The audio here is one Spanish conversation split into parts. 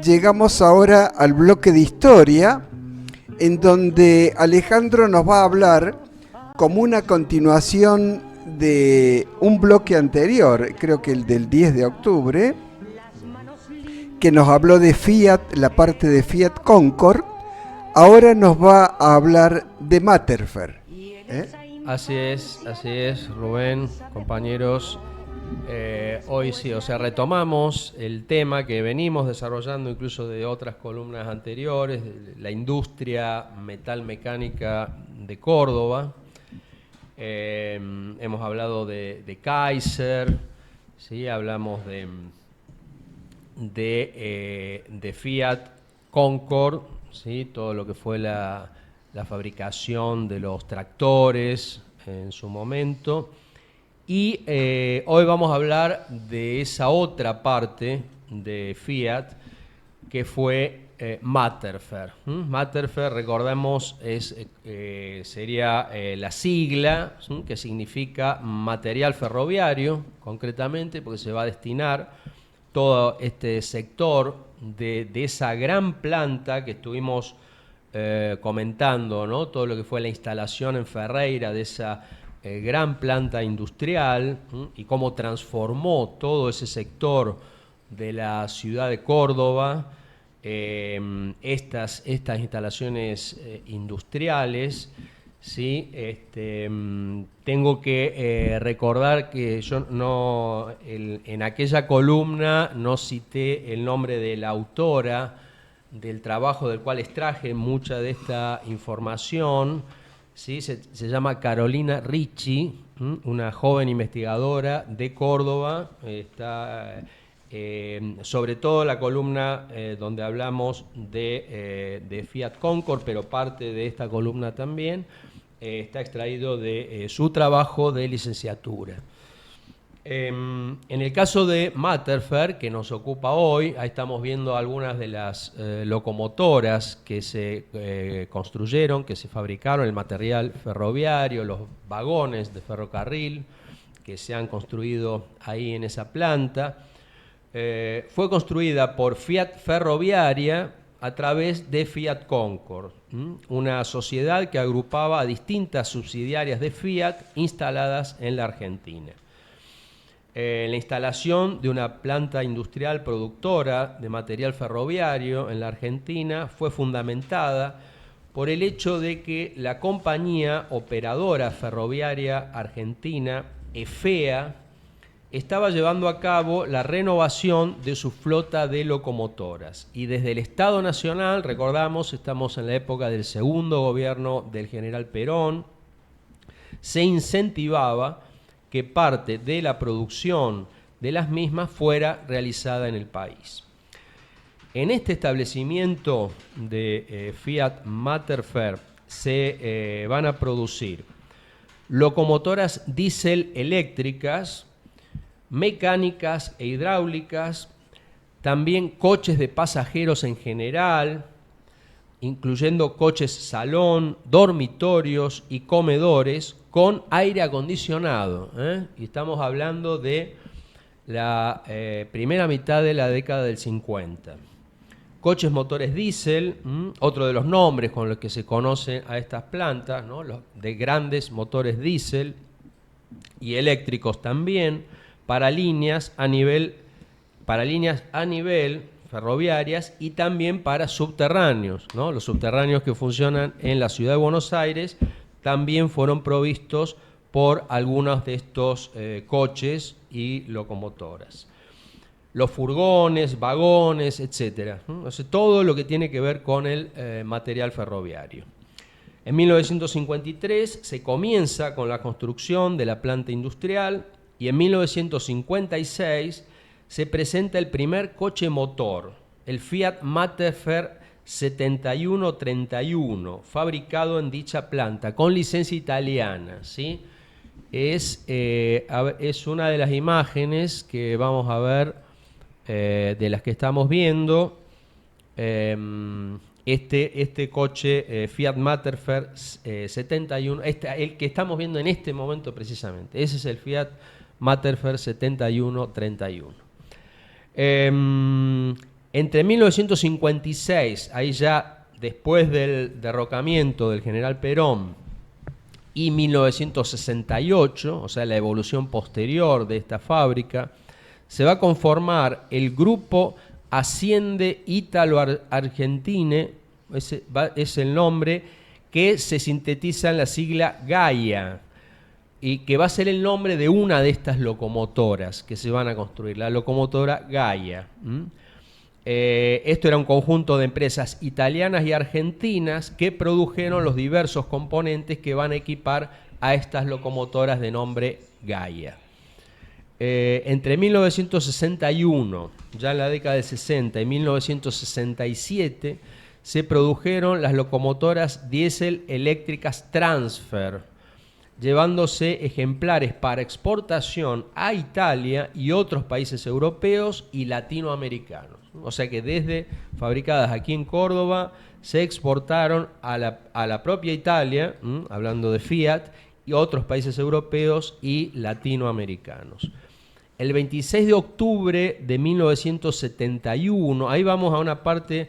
llegamos ahora al bloque de historia, en donde Alejandro nos va a hablar como una continuación de un bloque anterior, creo que el del 10 de octubre, que nos habló de Fiat, la parte de Fiat Concord. Ahora nos va a hablar de Matterfer. Así es, Rubén, compañeros. Hoy sí, o sea, retomamos el tema que venimos desarrollando incluso de otras columnas anteriores, de la industria metalmecánica de Córdoba. Hemos hablado de Kaiser, ¿sí? Hablamos de Fiat Concord, ¿sí? Todo lo que fue la fabricación de los tractores en su momento. Y hoy vamos a hablar de esa otra parte de Fiat que fue Matterfer. Matterfer, recordemos, sería la sigla que significa material ferroviario, concretamente, porque se va a destinar todo este sector de esa gran planta que estuvimos comentando, ¿no? Todo lo que fue la instalación en Ferreira de esa gran planta industrial y cómo transformó todo ese sector de la ciudad de Córdoba, estas instalaciones industriales. ¿Sí? Tengo que recordar que yo en aquella columna no cité el nombre de la autora del trabajo del cual extraje mucha de esta información. ¿Sí? Se llama Carolina Ricci, una joven investigadora de Córdoba. Está sobre todo la columna donde hablamos de Fiat Concord, pero parte de esta columna también está extraído de su trabajo de licenciatura. En el caso de Matterfer, que nos ocupa hoy, ahí estamos viendo algunas de las locomotoras que se construyeron, que se fabricaron, el material ferroviario, los vagones de ferrocarril que se han construido ahí en esa planta. Fue construida por Fiat Ferroviaria a través de Fiat Concord, una sociedad que agrupaba a distintas subsidiarias de Fiat instaladas en la Argentina. La instalación de una planta industrial productora de material ferroviario en la Argentina fue fundamentada por el hecho de que la compañía operadora ferroviaria argentina, EFEA, estaba llevando a cabo la renovación de su flota de locomotoras. Y desde el Estado Nacional, recordamos, estamos en la época del segundo gobierno del general Perón, se incentivaba que parte de la producción de las mismas fuera realizada en el país. En este establecimiento de Fiat Matterfer se van a producir locomotoras diésel eléctricas, mecánicas e hidráulicas, también coches de pasajeros en general, incluyendo coches salón, dormitorios y comedores con aire acondicionado. Y estamos hablando de la primera mitad de la década del 50. Coches motores diésel, otro de los nombres con los que se conocen a estas plantas, ¿no? Los de grandes motores diésel y eléctricos también, para líneas a nivel ferroviarias y también para subterráneos, ¿no? Los subterráneos que funcionan en la ciudad de Buenos Aires también fueron provistos por algunos de estos coches y locomotoras. Los furgones, vagones, etc. O sea, todo lo que tiene que ver con el material ferroviario. En 1953 se comienza con la construcción de la planta industrial y en 1956 se presenta el primer coche motor, el Fiat Matterfer 7131, fabricado en dicha planta, con licencia italiana, ¿sí? Es una de las imágenes que vamos a ver, de las que estamos viendo, este coche Fiat Matterfer 71, el que estamos viendo en este momento precisamente. Ese es el Fiat Matterfer 7131. Entre 1956, ahí ya después del derrocamiento del general Perón, y 1968, o sea, la evolución posterior de esta fábrica, se va a conformar el grupo Asciende Ítalo Argentine, es el nombre que se sintetiza en la sigla Gaia, y que va a ser el nombre de una de estas locomotoras que se van a construir, la locomotora Gaia. Esto era un conjunto de empresas italianas y argentinas que produjeron los diversos componentes que van a equipar a estas locomotoras de nombre Gaia. Entre 1961, ya en la década del 60, y 1967, se produjeron las locomotoras diésel eléctricas Transfer, llevándose ejemplares para exportación a Italia y otros países europeos y latinoamericanos. O sea que desde fabricadas aquí en Córdoba se exportaron a la propia Italia, hablando de Fiat, y otros países europeos y latinoamericanos. El 26 de octubre de 1971, ahí vamos a una parte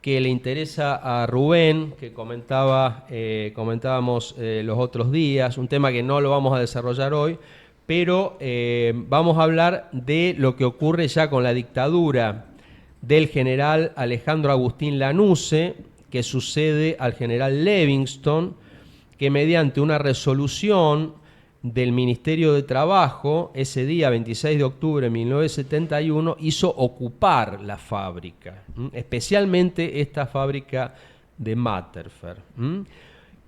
que le interesa a Rubén, que comentábamos los otros días, un tema que no lo vamos a desarrollar hoy, pero vamos a hablar de lo que ocurre ya con la dictadura del general Alejandro Agustín Lanusse, que sucede al general Livingston, que mediante una resolución del Ministerio de Trabajo, ese día 26 de octubre de 1971, hizo ocupar la fábrica, especialmente esta fábrica de Matterford.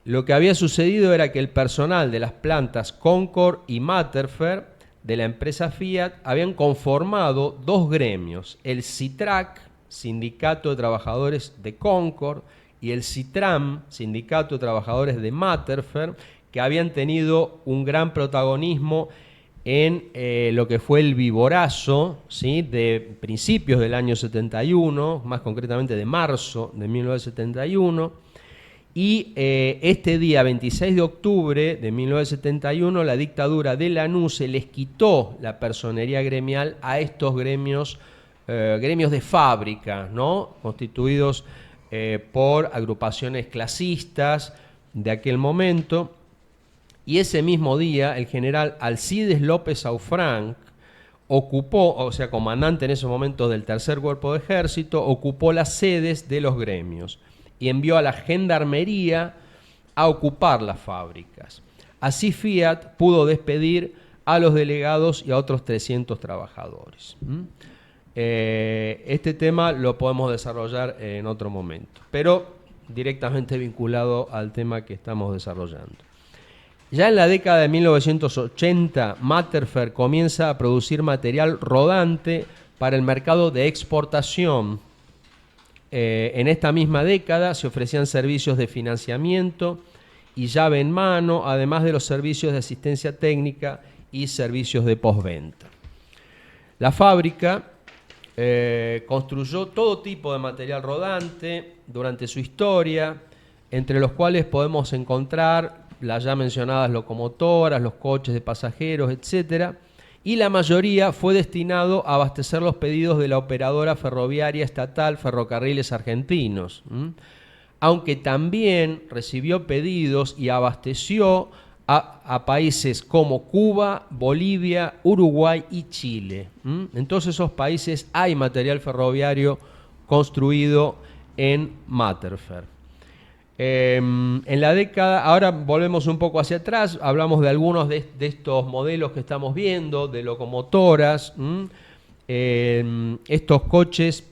Lo que había sucedido era que el personal de las plantas Concord y Matterford de la empresa Fiat habían conformado dos gremios, el SITRAC, Sindicato de Trabajadores de Concord, y el SITRAM, Sindicato de Trabajadores de Matterford, que habían tenido un gran protagonismo en lo que fue el vivorazo, ¿sí?, de principios del año 71, más concretamente de marzo de 1971, y este día, 26 de octubre de 1971, la dictadura de Lanusse les quitó la personería gremial a estos gremios de fábrica, ¿no?, constituidos por agrupaciones clasistas de aquel momento. Y ese mismo día, el general Alcides López Aufranc ocupó, o sea, comandante en esos momentos del Tercer Cuerpo de Ejército, ocupó las sedes de los gremios y envió a la gendarmería a ocupar las fábricas. Así Fiat pudo despedir a los delegados y a otros 300 trabajadores. Este tema lo podemos desarrollar en otro momento, pero directamente vinculado al tema que estamos desarrollando. Ya en la década de 1980, Matterford comienza a producir material rodante para el mercado de exportación. En esta misma década se ofrecían servicios de financiamiento y llave en mano, además de los servicios de asistencia técnica y servicios de postventa. La fábrica construyó todo tipo de material rodante durante su historia, entre los cuales podemos encontrar las ya mencionadas locomotoras, los coches de pasajeros, etc. Y la mayoría fue destinado a abastecer los pedidos de la operadora ferroviaria estatal Ferrocarriles Argentinos, aunque también recibió pedidos y abasteció a países como Cuba, Bolivia, Uruguay y Chile. En todos esos países hay material ferroviario construido en Matterford. En la década, ahora volvemos un poco hacia atrás, hablamos de algunos de estos modelos que estamos viendo, de locomotoras. Estos coches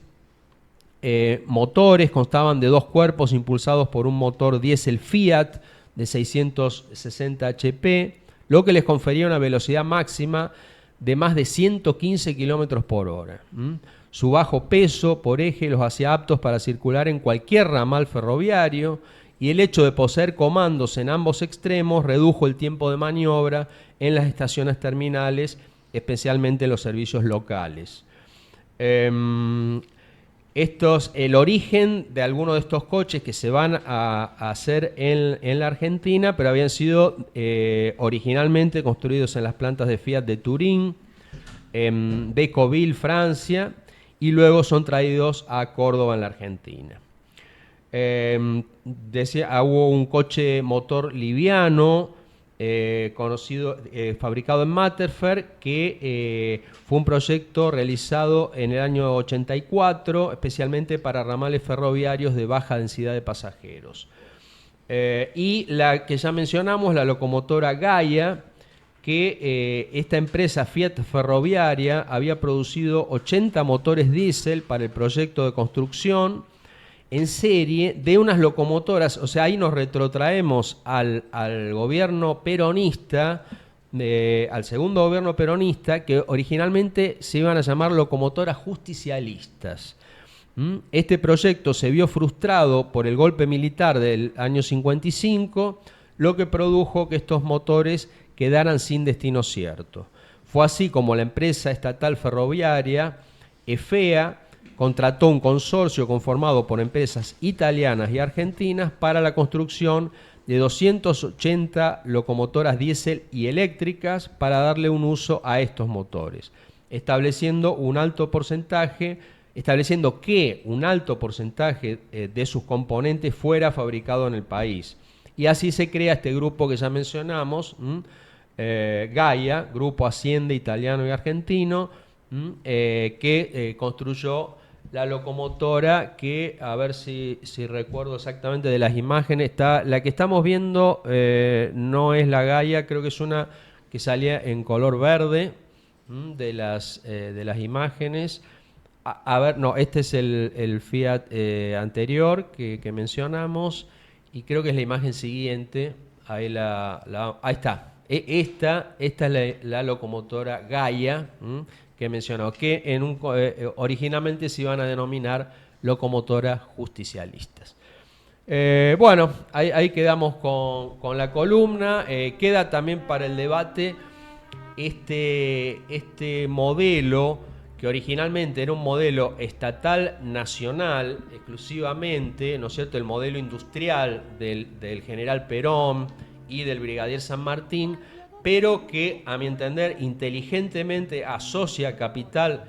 motores constaban de dos cuerpos impulsados por un motor diésel Fiat de 660 HP, lo que les confería una velocidad máxima de más de 115 km por hora. Su bajo peso por eje los hacía aptos para circular en cualquier ramal ferroviario, y el hecho de poseer comandos en ambos extremos redujo el tiempo de maniobra en las estaciones terminales, especialmente en los servicios locales. El origen de algunos de estos coches que se van a hacer en la Argentina, pero habían sido originalmente construidos en las plantas de Fiat de Turín, de Decauville, Francia, y luego son traídos a Córdoba, en la Argentina. Hubo un coche motor liviano, fabricado en Matterferg, que fue un proyecto realizado en el año 84, especialmente para ramales ferroviarios de baja densidad de pasajeros. Y la que ya mencionamos, la locomotora Gaia, que esta empresa Fiat Ferroviaria había producido 80 motores diésel para el proyecto de construcción en serie de unas locomotoras. O sea, ahí nos retrotraemos al gobierno peronista, al segundo gobierno peronista, que originalmente se iban a llamar locomotoras justicialistas. Este proyecto se vio frustrado por el golpe militar del año 55, lo que produjo que estos motores quedaran sin destino cierto. Fue así como la empresa estatal ferroviaria, EFEA, contrató un consorcio conformado por empresas italianas y argentinas para la construcción de 280 locomotoras diésel y eléctricas para darle un uso a estos motores, estableciendo que un alto porcentaje de sus componentes fuera fabricado en el país. Y así se crea este grupo que ya mencionamos, Gaia, Grupo Asciende italiano y argentino, que construyó la locomotora que, a ver si recuerdo exactamente de las imágenes, la que estamos viendo no es la Gaia, creo que es una que salía en color verde de las imágenes. A ver, no, este es el Fiat anterior que mencionamos, y creo que es la imagen siguiente. Ahí está. Esta es la locomotora Gaia, que he mencionado, que originalmente se iban a denominar locomotoras justicialistas. Bueno, ahí quedamos con la columna. Queda también para el debate este modelo, que originalmente era un modelo estatal nacional exclusivamente, ¿no es cierto?, el modelo industrial del general Perón y del brigadier San Martín, pero que, a mi entender, inteligentemente asocia capital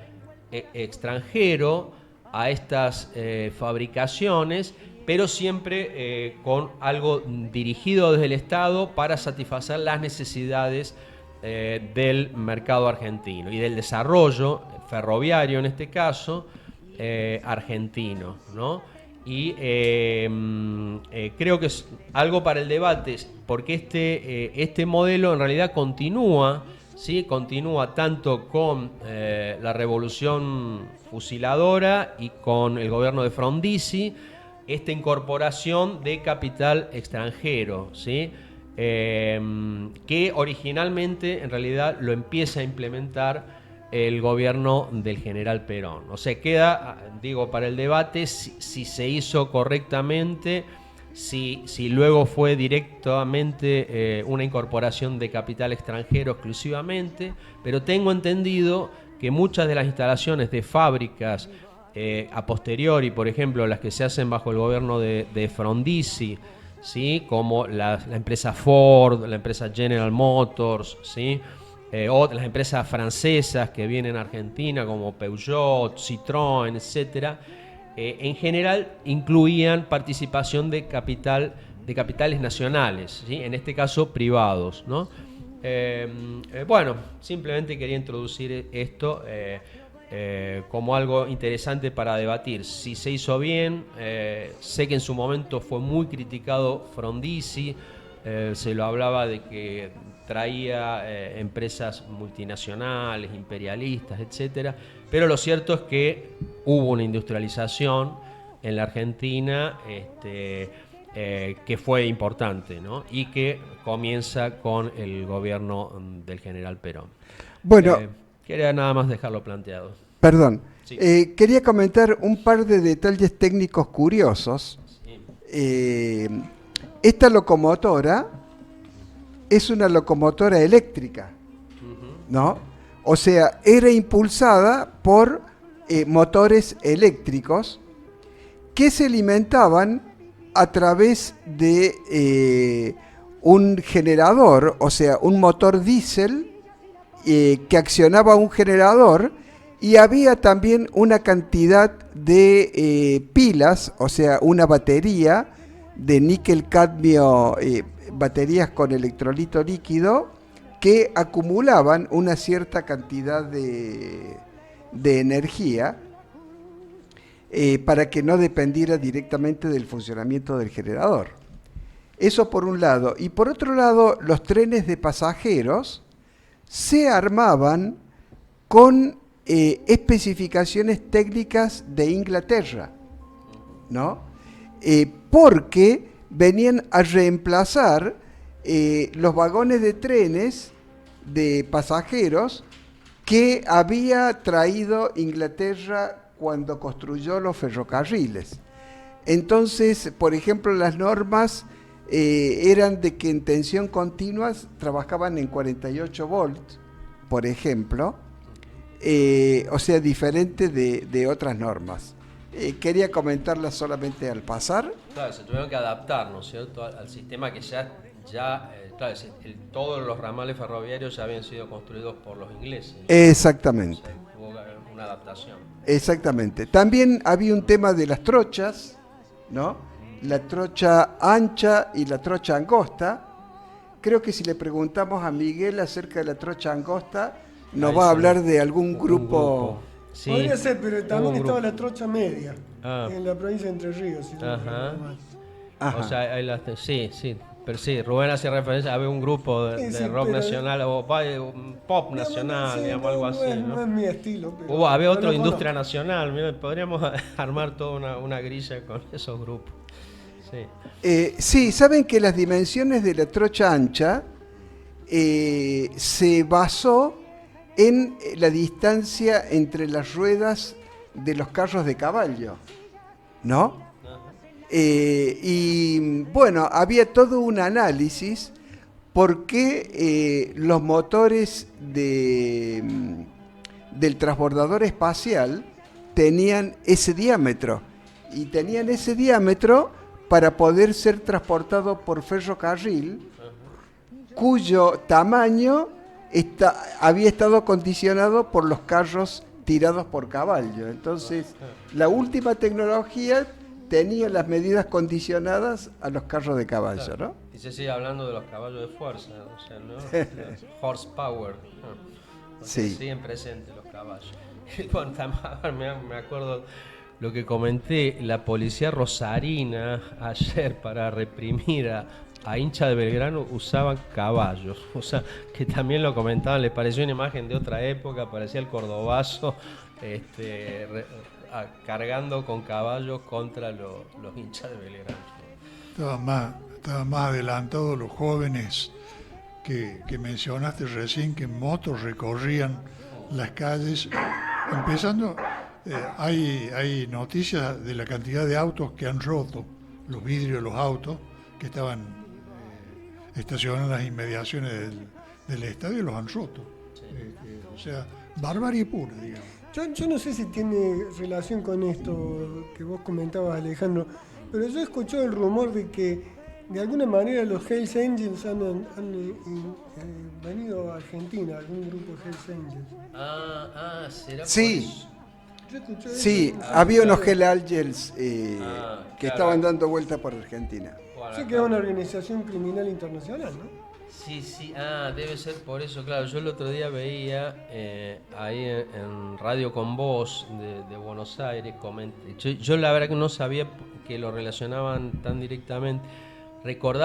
extranjero a estas fabricaciones, pero siempre con algo dirigido desde el Estado para satisfacer las necesidades del mercado argentino y del desarrollo ferroviario, en este caso, argentino, ¿no? Y creo que es algo para el debate, porque este modelo en realidad continúa, ¿sí? Continúa tanto con la revolución fusiladora y con el gobierno de Frondizi, esta incorporación de capital extranjero, ¿sí? Que originalmente en realidad lo empieza a implementar el gobierno del general Perón. O sea, queda, digo, para el debate si se hizo correctamente, si luego fue directamente una incorporación de capital extranjero exclusivamente, pero tengo entendido que muchas de las instalaciones de fábricas a posteriori, por ejemplo, las que se hacen bajo el gobierno de Frondizi, ¿sí?, como la empresa Ford, la empresa General Motors, ¿sí?, o las empresas francesas que vienen a Argentina, como Peugeot, Citroën, etc., en general incluían participación de capitales nacionales, ¿sí?, en este caso privados, ¿no? Bueno, simplemente quería introducir esto como algo interesante para debatir. Si se hizo bien, sé que en su momento fue muy criticado Frondizi, se lo hablaba de que traía empresas multinacionales, imperialistas, etcétera, pero lo cierto es que hubo una industrialización en la Argentina que fue importante, ¿no?, y que comienza con el gobierno del general Perón. Bueno, quería nada más dejarlo planteado. Perdón, Sí. Quería comentar un par de detalles técnicos curiosos. Sí. Esta locomotora es una locomotora eléctrica, ¿no? O sea, era impulsada por motores eléctricos que se alimentaban a través de un generador, o sea, un motor diésel que accionaba un generador Y había también una cantidad de pilas, o sea, una batería de níquel-cadmio, baterías con electrolito líquido, que acumulaban una cierta cantidad de energía para que no dependiera directamente del funcionamiento del generador. Eso por un lado. Y por otro lado, los trenes de pasajeros se armaban con especificaciones técnicas de Inglaterra, ¿no? Porque venían a reemplazar los vagones de trenes de pasajeros que había traído Inglaterra cuando construyó los ferrocarriles. Entonces, por ejemplo, las normas eran de que en tensión continua trabajaban en 48 volts, por ejemplo, o sea, diferente de otras normas. Quería comentarlas solamente al pasar. Claro, se tuvieron que adaptar, ¿no es cierto?, al sistema que claro, todos los ramales ferroviarios ya habían sido construidos por los ingleses. Exactamente. O sea, hubo una adaptación. Exactamente. También había un tema de las trochas, ¿no? La trocha ancha y la trocha angosta. Creo que si le preguntamos a Miguel acerca de la trocha angosta, nos va a hablar de algún grupo. Sí, podría ser, pero también estaba grupo. la trocha media, Ah. en la provincia de Entre Ríos. Si no Ajá. recuerdo mal. Ajá. O sea, sí, pero sí, Rubén hacía referencia, había un grupo de Sí, rock pero- nacional o pop nacional, Sí, digamos, algo así, no ¿no? es mi estilo. Pero Había no otro, lo Industria conozco. Nacional, mira, podríamos armar toda una grilla con esos grupos. Sí. Sí, saben que las dimensiones de la trocha ancha se basó en la distancia entre las ruedas de los carros de caballo, ¿no? Y bueno, había todo un análisis por qué los motores del transbordador espacial tenían ese diámetro. Y tenían ese diámetro para poder ser transportado por ferrocarril, cuyo tamaño había estado condicionado por los carros tirados por caballo. Entonces, la última tecnología tenía las medidas condicionadas a los carros de caballo, ¿no? Y se sigue hablando de los caballos de fuerza, o sea, ¿no? Los horsepower. ¿No? O sea, Sí. siguen presentes los caballos. Y bueno, me acuerdo lo que comenté, la policía rosarina ayer para reprimir a hincha de Belgrano usaban caballos, o sea, que también lo comentaban, les pareció una imagen de otra época, parecía el cordobazo cargando con caballos contra los hinchas de Belgrano. Estaban más adelantados los jóvenes que mencionaste recién, que en motos recorrían las calles. Empezando, hay noticias de la cantidad de autos que han roto, los vidrios de los autos que estaban estacionados en las inmediaciones del estadio, los han roto. O sea, barbarie pura, digamos. Yo no sé si tiene relación con esto que vos comentabas, Alejandro, pero yo escuché el rumor de que de alguna manera los Hells Angels han venido a Argentina, algún grupo de Hells Angels. ¿Será Sí. por eso? Yo escuché Sí, eso. había unos Hell Angels que claro. estaban dando vuelta por Argentina. Bueno, Sé que es una organización criminal internacional, ¿no? Sí, debe ser por eso, claro. Yo el otro día veía ahí en Radio Con Voz de Buenos Aires, yo la verdad que no sabía que lo relacionaban tan directamente. Recordaba